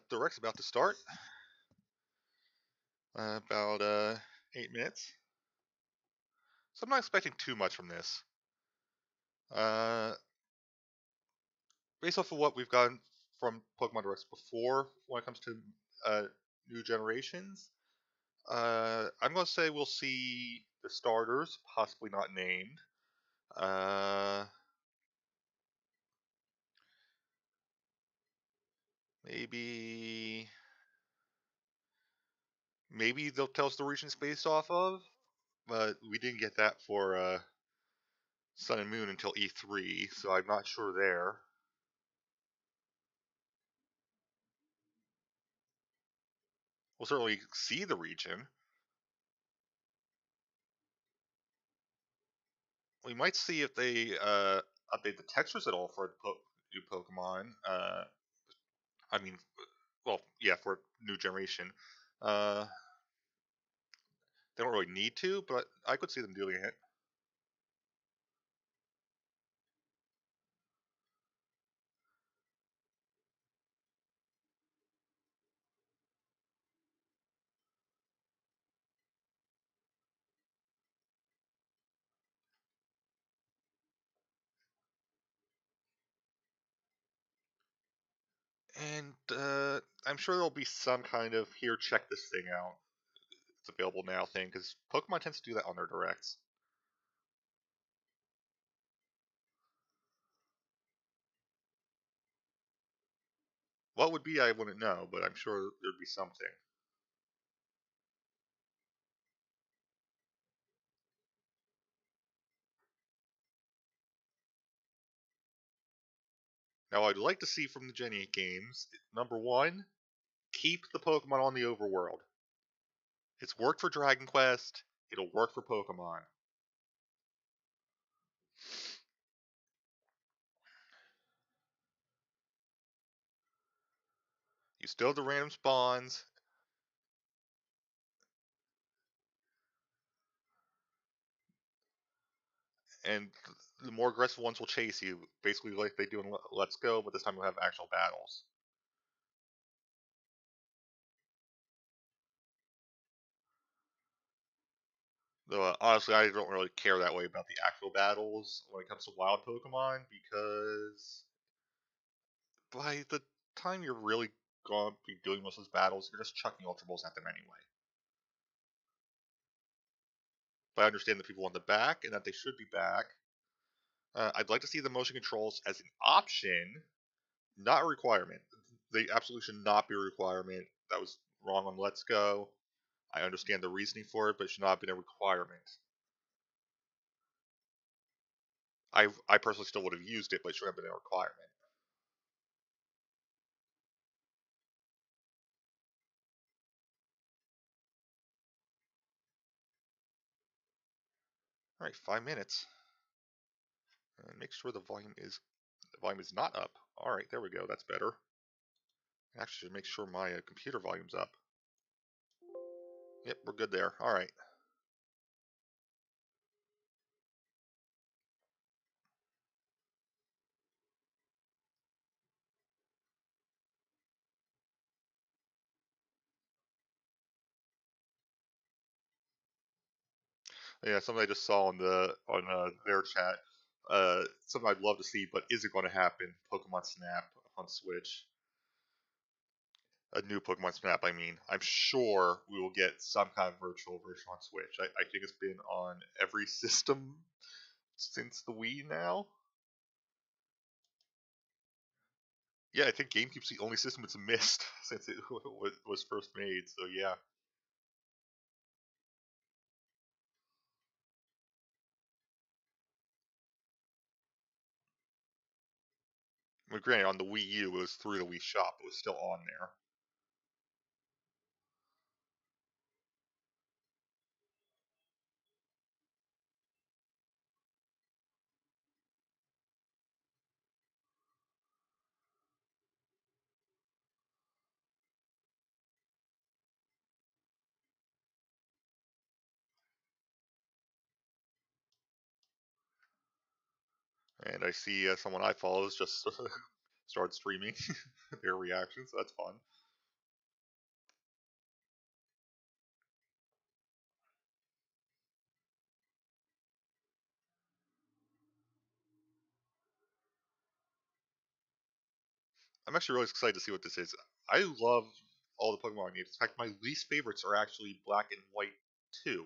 Direct's about to start. About 8 minutes. So I'm not expecting too much from this. Uh, Based off of what we've gotten from Pokemon Directs before, when it comes to uh, new generations, I'm gonna say we'll see the starters, possibly not named. Uh, maybe maybe they'll tell us the regions based off of, but we didn't get that for Sun and Moon until E3, so I'm not sure there. We'll certainly see the region. We might see if they update the textures at all for new Pokemon. I mean, well, yeah, for new generation. Uh, they don't really need to, but I could see them doing it. And I'm sure there'll be some kind of here, check this thing out. It's available now thing, because Pokemon tends to do that on their directs. What would be, I wouldn't know, but I'm sure there'd be something. Now, I'd like to see from the Gen 8 games, number one, keep the Pokemon on the overworld. It's worked for Dragon Quest, it'll work for Pokemon. You still have the random spawns, and the more aggressive ones will chase you, basically like they do in Let's Go, but this time you'll have actual battles. Though honestly, I don't really care that way about the actual battles when it comes to wild Pokemon, because by the time you're really going to be doing most of those battles, you're just chucking Ultra Balls at them anyway. But I understand that people want them back and that they should be back. I'd like to see the motion controls as an option, not a requirement. They absolutely should not be a requirement. That was wrong on Let's Go. I understand the reasoning for it, but it should not have been a requirement. I personally still would have used it, but it shouldn't have been a requirement. All right, 5 minutes, and make sure the volume is not up. All right, there we go. That's better. Actually, make sure my computer volume's up. Yep, we're good there. All right. Yeah, something I just saw on their chat. Something I'd love to see, but isn't going to happen. Pokemon Snap on Switch. A new Pokemon Snap, I mean. I'm sure we will get some kind of virtual version on Switch. I think it's been on every system since the Wii now. Yeah, I think GameCube's the only system it's missed since it was first made. So yeah. Well, granted, on the Wii U, it was through the Wii Shop. It was still on there. And I see someone I follow is just started streaming their reactions. So that's fun. I'm actually really excited to see what this is. I love all the Pokemon games. In fact, my least favorites are actually Black and White 2.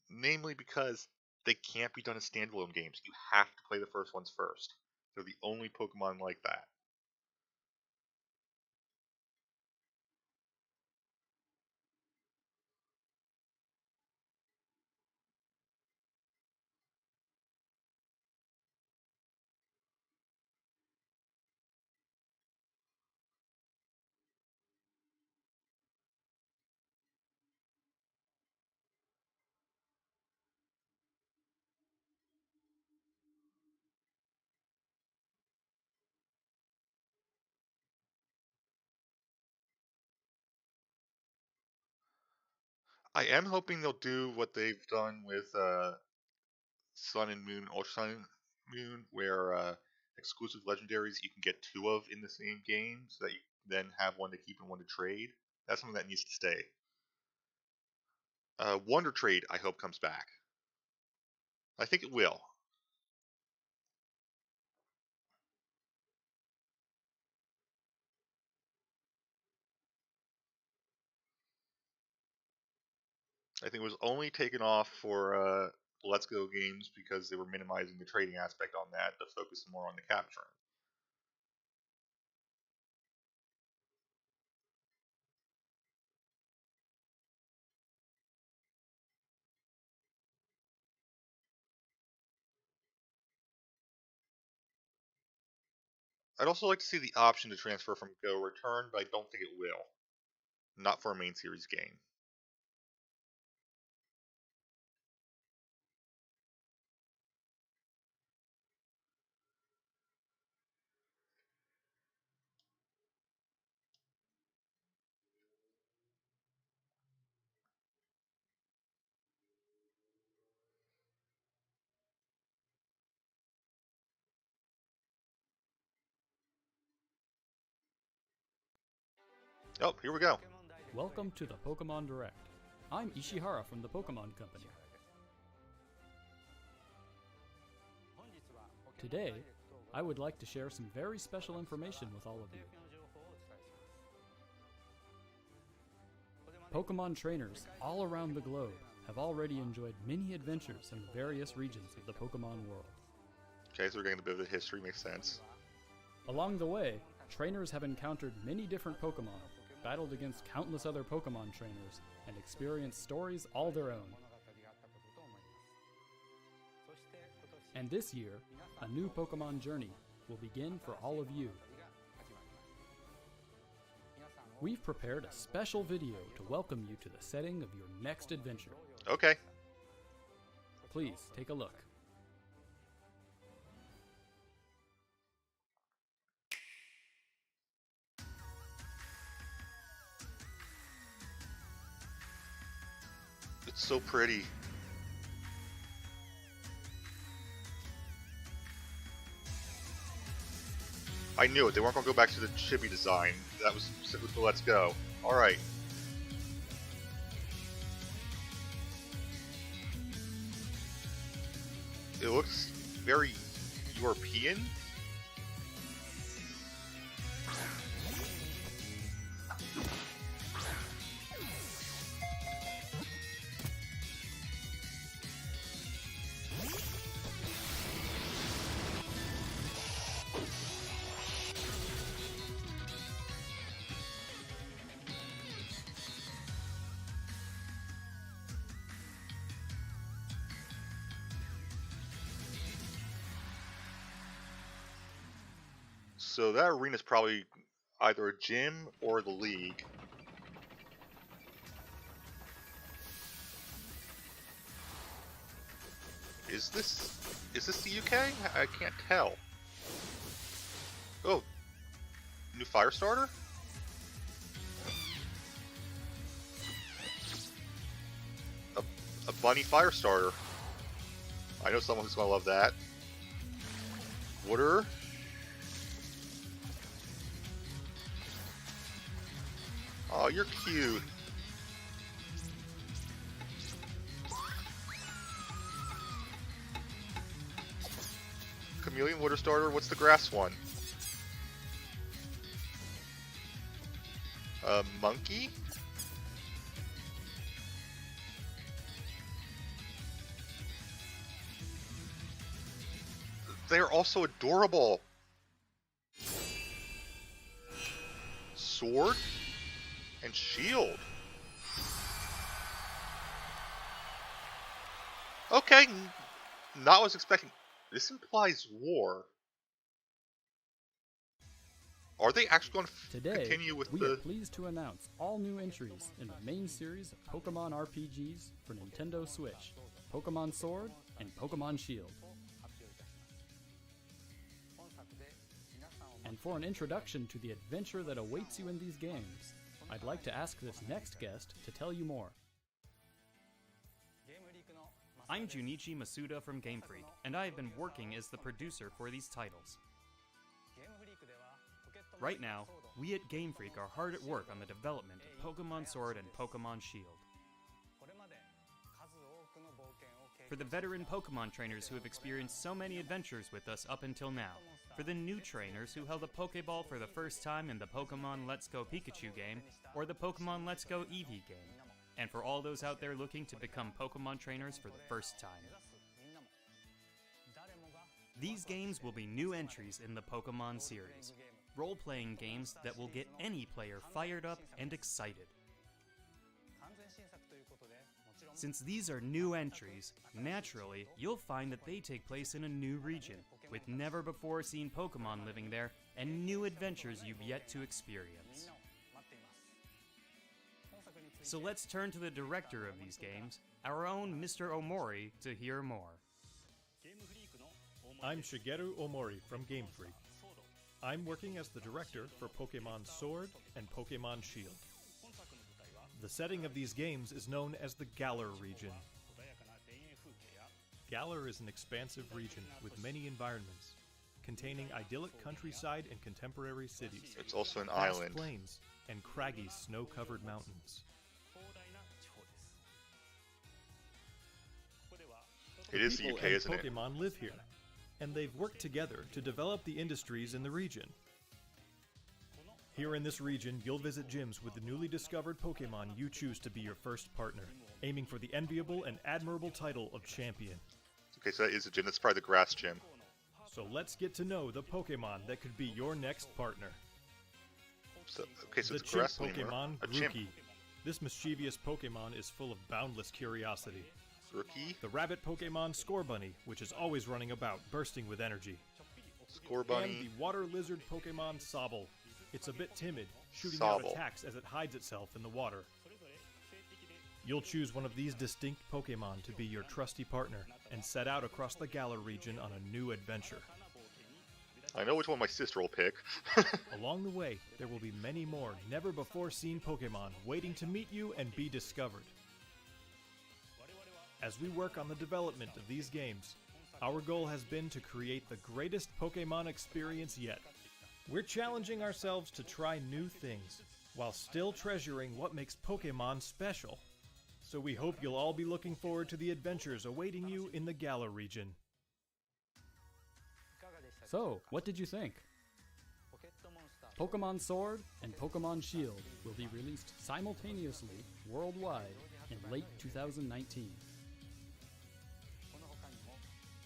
Namely because they can't be done as standalone games. You have to play the first ones first. They're the only Pokemon like that. I am hoping they'll do what they've done with Sun and Moon, Ultra Sun and Moon, where exclusive legendaries you can get two of in the same game, so that you then have one to keep and one to trade. That's something that needs to stay. Wonder Trade, I hope, comes back. I think it will. I think it was only taken off for Let's Go games because they were minimizing the trading aspect on that to focus more on the capturing. I'd also like to see the option to transfer from Go Return, but I don't think it will. Not for a main series game. Oh, here we go. Welcome to the Pokemon Direct. I'm Ishihara from the Pokemon Company. Today, I would like to share some very special information with all of you. Pokemon trainers all around the globe have already enjoyed many adventures in the various regions of the Pokemon world. Okay, so we're getting a bit of the history, makes sense. Along the way, trainers have encountered many different Pokemon, battled against countless other Pokemon trainers, and experienced stories all their own. And this year, a new Pokemon journey will begin for all of you. We've prepared a special video to welcome you to the setting of your next adventure. Okay. Please take a look. It's so pretty. I knew it. They weren't going to go back to the chibi design. That was specific to Let's Go. Alright. It looks very European. So that arena is probably either a gym or the league. Is this the UK? I can't tell. Oh, new fire starter? A bunny fire starter. I know someone who's gonna love that. Water. Oh, you're cute. Chameleon, water starter. What's the grass one? Monkey? They're also adorable. Sword and shield. Okay, not what I was expecting. This implies war. Are they actually going to Today, continue with we the... are pleased to announce all new entries in the main series of Pokemon RPGs for Nintendo Switch, Pokemon Sword and Pokemon Shield. And for an introduction to the adventure that awaits you in these games, I'd like to ask this next guest to tell you more. I'm Junichi Masuda from Game Freak, and I have been working as the producer for these titles. Right now, we at Game Freak are hard at work on the development of Pokemon Sword and Pokemon Shield. For the veteran Pokemon trainers who have experienced so many adventures with us up until now, for the new trainers who held a Pokeball for the first time in the Pokemon Let's Go Pikachu game, or the Pokemon Let's Go Eevee game, and for all those out there looking to become Pokemon trainers for the first time. These games will be new entries in the Pokemon series, role-playing games that will get any player fired up and excited. Since these are new entries, naturally, you'll find that they take place in a new region, with never-before-seen Pokemon living there and new adventures you've yet to experience. So let's turn to the director of these games, our own Mr. Omori, to hear more. I'm Shigeru Omori from Game Freak. I'm working as the director for Pokemon Sword and Pokemon Shield. The setting of these games is known as the Galar region. Galar is an expansive region with many environments, containing idyllic countryside and contemporary cities. It's also an vast island. plains and craggy snow-covered mountains. It is the People UK, and isn't it? Pokemon live here, and they've worked together to develop the industries in the region. Here in this region, you'll visit gyms with the newly discovered Pokemon you choose to be your first partner, aiming for the enviable and admirable title of champion. Okay, so that is a gym. That's probably the grass gym. So let's get to know the Pokemon that could be your next partner. So, okay, so The it's a chimp grass lemur. Pokemon, A chimp. Grookey. This mischievous Pokemon is full of boundless curiosity. Rookie. The rabbit Pokemon Scorbunny, which is always running about, bursting with energy. Score And bunny. the water lizard Pokemon Sobble. It's a bit timid, shooting out Sobble. attacks as it hides itself in the water. You'll choose one of these distinct Pokemon to be your trusty partner and set out across the Galar region on a new adventure. I know which one my sister will pick. Along the way, there will be many more never-before-seen Pokemon waiting to meet you and be discovered. As we work on the development of these games, our goal has been to create the greatest Pokemon experience yet. We're challenging ourselves to try new things, while still treasuring what makes Pokemon special. So we hope you'll all be looking forward to the adventures awaiting you in the Galar region. So, what did you think? Pokemon Sword and Pokemon Shield will be released simultaneously worldwide in late 2019.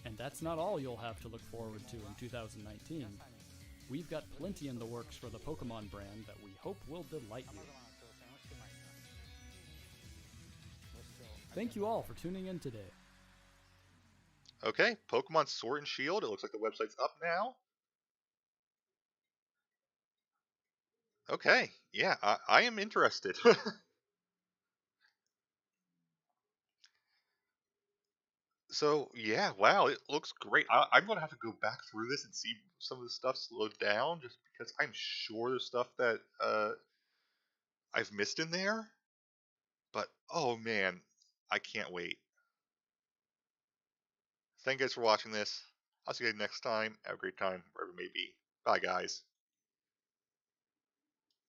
And that's not all you'll have to look forward to in 2019. We've got plenty in the works for the Pokemon brand that we hope will delight you. Thank you all for tuning in today. Okay, Pokemon Sword and Shield. It looks like the website's up now. Okay, yeah, I am interested. So, yeah, wow, it looks great. I'm going to have to go back through this and see some of the stuff slowed down, just because I'm sure there's stuff that I've missed in there. But, oh man, I can't wait. Thank you guys for watching this. I'll see you guys next time. Have a great time, wherever it may be. Bye, guys.